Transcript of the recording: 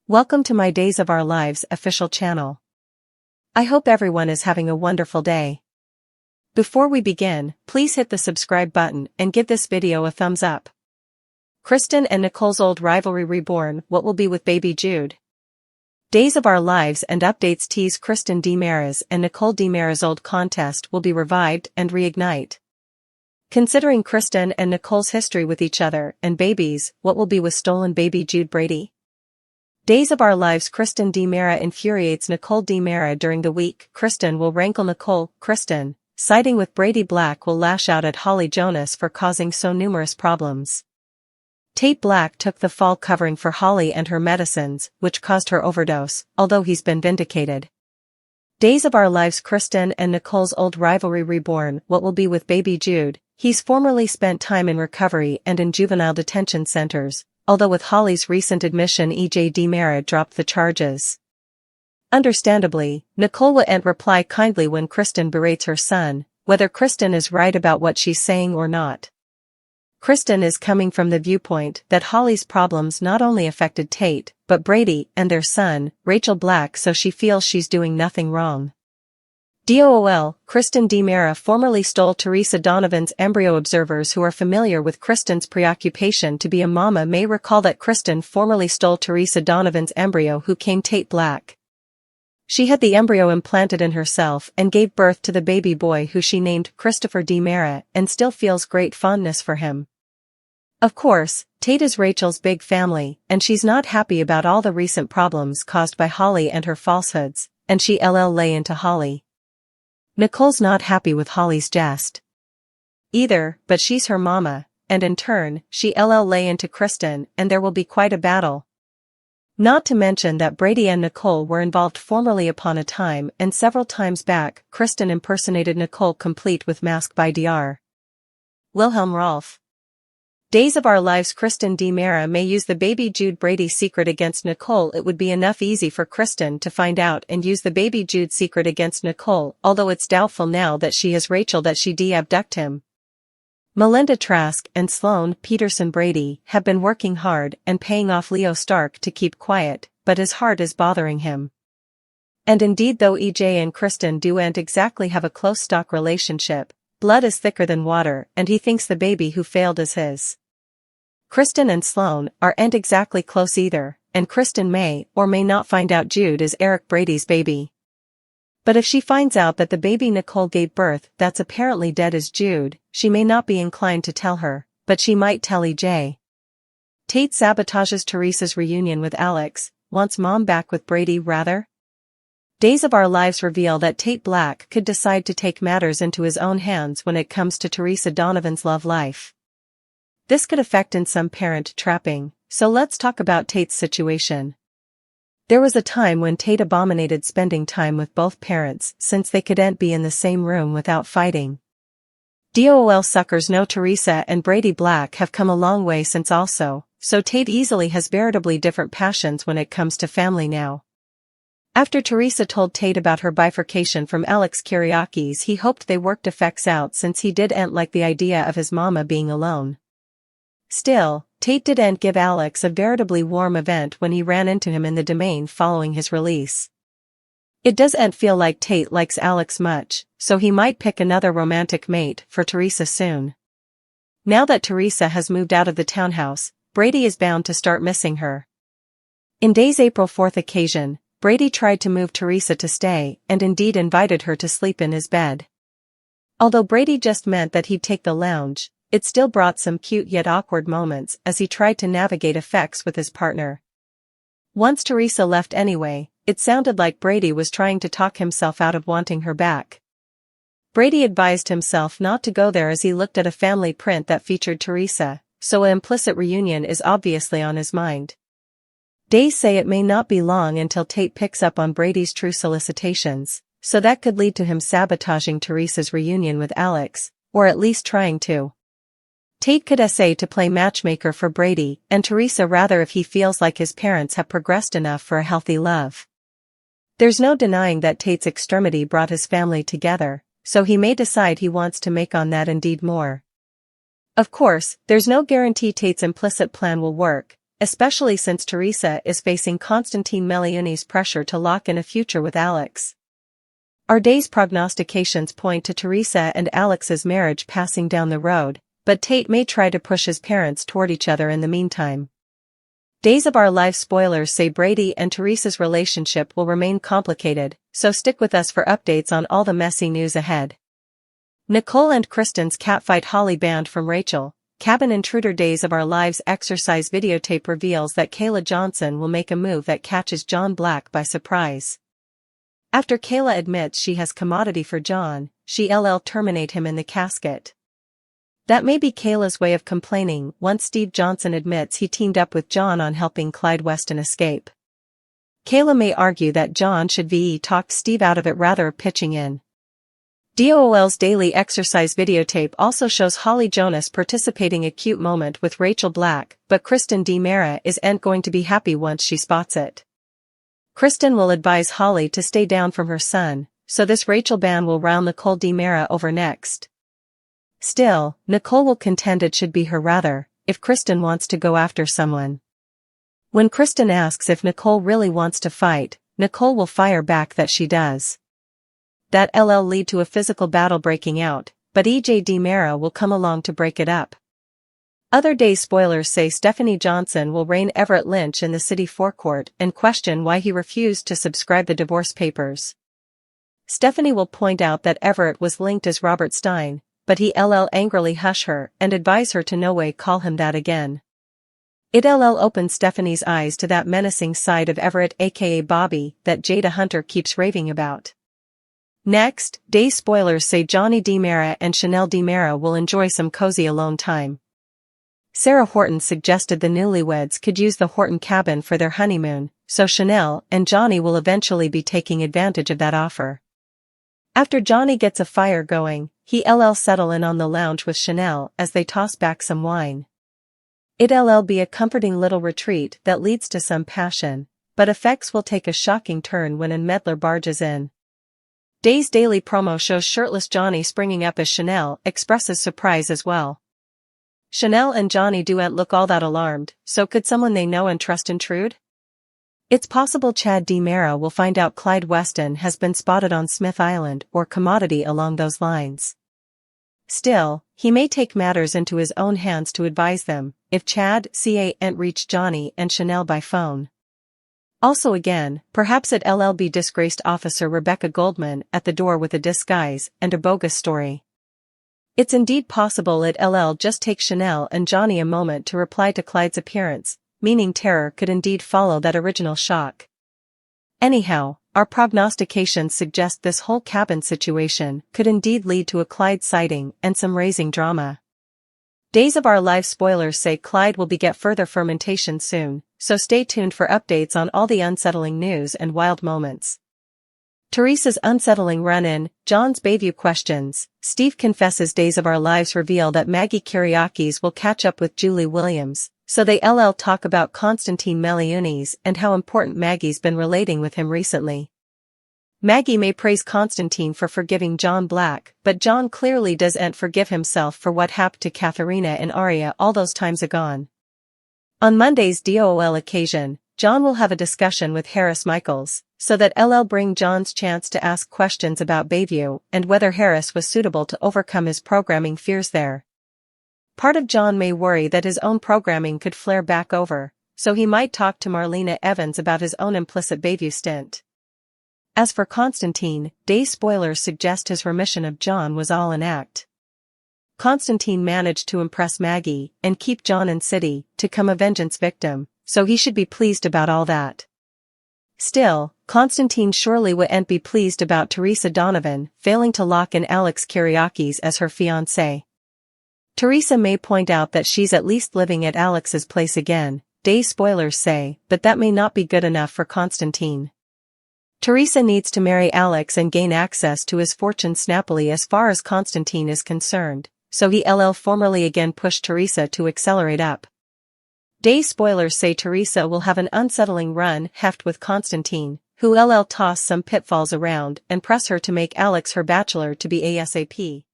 Welcome to my Days of Our Lives official channel. I hope everyone is having a wonderful day. Before we begin, please hit the subscribe button and give this video a thumbs up. Kristen and Nicole's old rivalry reborn. What will be with baby Jude? Days of Our Lives and updates tease Kristen DiMera's and Nicole DiMera's old contest will be revived and reignite. Considering Kristen and Nicole's history with each other and babies, what will be with stolen baby Jude Brady? Days of Our Lives. Kristen DiMera infuriates Nicole DiMera during the week. Kristen will rankle Nicole. Kristen, siding with Brady Black, will lash out at Holly Jonas for causing so numerous problems. Tate Black took the fall covering for Holly and her medicines, which caused her overdose, although he's been vindicated. Days of Our Lives. Kristen and Nicole's old rivalry reborn. What will be with baby Jude? He's formerly spent time in recovery and in juvenile detention centers, although with Holly's recent admission EJ DiMera dropped the charges. Understandably, Nicole wouldn't reply kindly when Kristen berates her son, whether Kristen is right about what she's saying or not. Kristen is coming from the viewpoint that Holly's problems not only affected Tate, but Brady and their son, Rachel Black, so she feels she's doing nothing wrong. DOOL, Kristen DiMera formerly stole Teresa Donovan's embryo. Observers who are familiar with Kristen's preoccupation to be a mama may recall that Kristen formerly stole Teresa Donovan's embryo, who came Tate Black. She had the embryo implanted in herself and gave birth to the baby boy, who she named Christopher DiMera, and still feels great fondness for him. Of course, Tate is Rachel's big family, and she's not happy about all the recent problems caused by Holly and her falsehoods, and she lay into Holly. Nicole's not happy with Holly's jest either, but she's her mama, and in turn, she lay into Kristen, and there will be quite a battle. Not to mention that Brady and Nicole were involved formerly upon a time, and several times back, Kristen impersonated Nicole complete with Mask by Dr. Wilhelm Rolf. Days of Our Lives. Kristen DiMera may use the baby Jude Brady secret against Nicole. It would be easy for Kristen to find out and use the baby Jude secret against Nicole, although it's doubtful now that she has Rachel that she de-abduct him. Melinda Trask and Sloane Peterson Brady have been working hard and paying off Leo Stark to keep quiet, but his heart is bothering him. And indeed, though EJ and Kristen don't exactly have a close stock relationship, blood is thicker than water, and he thinks the baby who failed is his. Kristen and Sloane aren't exactly close either, and Kristen may or may not find out Jude is Eric Brady's baby. But if she finds out that the baby Nicole gave birth that's apparently dead is Jude, she may not be inclined to tell her, but she might tell EJ. Tate sabotages Teresa's reunion with Alex, wants mom back with Brady rather. Days of Our Lives reveal that Tate Black could decide to take matters into his own hands when it comes to Teresa Donovan's love life. This could affect in some parent trapping, so let's talk about Tate's situation. There was a time when Tate abominated spending time with both parents since they couldn't be in the same room without fighting. DOL suckers know Teresa and Brady Black have come a long way since also, so Tate easily has veritably different passions when it comes to family now. After Teresa told Tate about her bifurcation from Alex Kyriakis, he hoped they worked effects out since he didn't like the idea of his mama being alone. Still, Tate didn't give Alex a veritably warm event when he ran into him in the domain following his release. It doesn't feel like Tate likes Alex much, so he might pick another romantic mate for Teresa soon. Now that Teresa has moved out of the townhouse, Brady is bound to start missing her. In Day's April 4th occasion, Brady tried to move Teresa to stay and indeed invited her to sleep in his bed. Although Brady just meant that he'd take the lounge, it still brought some cute yet awkward moments as he tried to navigate effects with his partner. Once Teresa left anyway, it sounded like Brady was trying to talk himself out of wanting her back. Brady advised himself not to go there as he looked at a family print that featured Teresa, so an implicit reunion is obviously on his mind. Days say it may not be long until Tate picks up on Brady's true solicitations, so that could lead to him sabotaging Teresa's reunion with Alex, or at least trying to. Tate could essay to play matchmaker for Brady and Teresa rather if he feels like his parents have progressed enough for a healthy love. There's no denying that Tate's extremity brought his family together, so he may decide he wants to make on that indeed more. Of course, there's no guarantee Tate's implicit plan will work, especially since Teresa is facing Constantine Meliuni's pressure to lock in a future with Alex. Our day's prognostications point to Teresa and Alex's marriage passing down the road, but Tate may try to push his parents toward each other in the meantime. Days of Our Lives spoilers say Brady and Teresa's relationship will remain complicated, so stick with us for updates on all the messy news ahead. Nicole and Kristen's catfight Holly banned from Rachel. Cabin intruder Days of Our Lives exercise videotape reveals that Kayla Johnson will make a move that catches John Black by surprise. After Kayla admits she has commodity for John, she'll terminate him in the casket. That may be Kayla's way of complaining once Steve Johnson admits he teamed up with John on helping Clyde Weston escape. Kayla may argue that John should talked Steve out of it rather pitching in. DOOL's daily exercise videotape also shows Holly Jonas participating a cute moment with Rachel Black, but Kristen DiMera isn't going to be happy once she spots it. Kristen will advise Holly to stay down from her son, so this Rachel ban will round Nicole DiMera over next. Still, Nicole will contend it should be her rather, if Kristen wants to go after someone. When Kristen asks if Nicole really wants to fight, Nicole will fire back that she does. That'll lead to a physical battle breaking out, but EJ DiMera will come along to break it up. Other day spoilers say Stephanie Johnson will rein Everett Lynch in the city forecourt and question why he refused to subscribe the divorce papers. Stephanie will point out that Everett was linked as Robert Stein, but he'll angrily hush her and advise her to no way call him that again. It'll open Stephanie's eyes to that menacing side of Everett aka Bobby that Jada Hunter keeps raving about. Next, day spoilers say Johnny DiMera and Chanel DiMera will enjoy some cozy alone time. Sarah Horton suggested the newlyweds could use the Horton cabin for their honeymoon, so Chanel and Johnny will eventually be taking advantage of that offer. After Johnny gets a fire going, he'll settle in on the lounge with Chanel as they toss back some wine. It'll be a comforting little retreat that leads to some passion, but effects will take a shocking turn when an Medler barges in. Day's daily promo shows shirtless Johnny springing up as Chanel expresses surprise as well. Chanel and Johnny don't look all that alarmed, so could someone they know and trust intrude? It's possible Chad DiMera will find out Clyde Weston has been spotted on Smith Island or commodity along those lines. Still, he may take matters into his own hands to advise them, if Chad can't reach Johnny and Chanel by phone. Also again, perhaps it'll be disgraced officer Rebecca Goldman at the door with a disguise and a bogus story. It's indeed possible it'll just take Chanel and Johnny a moment to reply to Clyde's appearance, meaning terror could indeed follow that original shock. Anyhow, our prognostications suggest this whole cabin situation could indeed lead to a Clyde sighting and some raising drama. Days of Our Lives spoilers say Clyde will beget further fermentation soon, so stay tuned for updates on all the unsettling news and wild moments. Teresa's unsettling run-in, John's Bayview questions, Steve confesses Days of Our Lives reveal that Maggie Kyriakis will catch up with Julie Williams, so they'll talk about Constantine Meliuni's and how important Maggie's been relating with him recently. Maggie may praise Constantine for forgiving John Black, but John clearly doesn't forgive himself for what happened to Katharina and Arya all those times agone. On Monday's DOOL occasion, John will have a discussion with Harris Michaels, so that'll bring John's chance to ask questions about Bayview and whether Harris was suitable to overcome his programming fears there. Part of John may worry that his own programming could flare back over, so he might talk to Marlena Evans about his own implicit Bayview stint. As for Constantine, day spoilers suggest his remission of John was all an act. Constantine managed to impress Maggie and keep John in city to become a vengeance victim, so he should be pleased about all that. Still, Constantine surely wouldn't be pleased about Teresa Donovan failing to lock in Alex Kyriakis as her fiancé. Teresa may point out that she's at least living at Alex's place again, day spoilers say, but that may not be good enough for Constantine. Teresa needs to marry Alex and gain access to his fortune snappily as far as Constantine is concerned, so he'll formally again push Teresa to accelerate up. Day spoilers say Teresa will have an unsettling run heft with Constantine, who'll toss some pitfalls around and press her to make Alex her bachelor to be ASAP.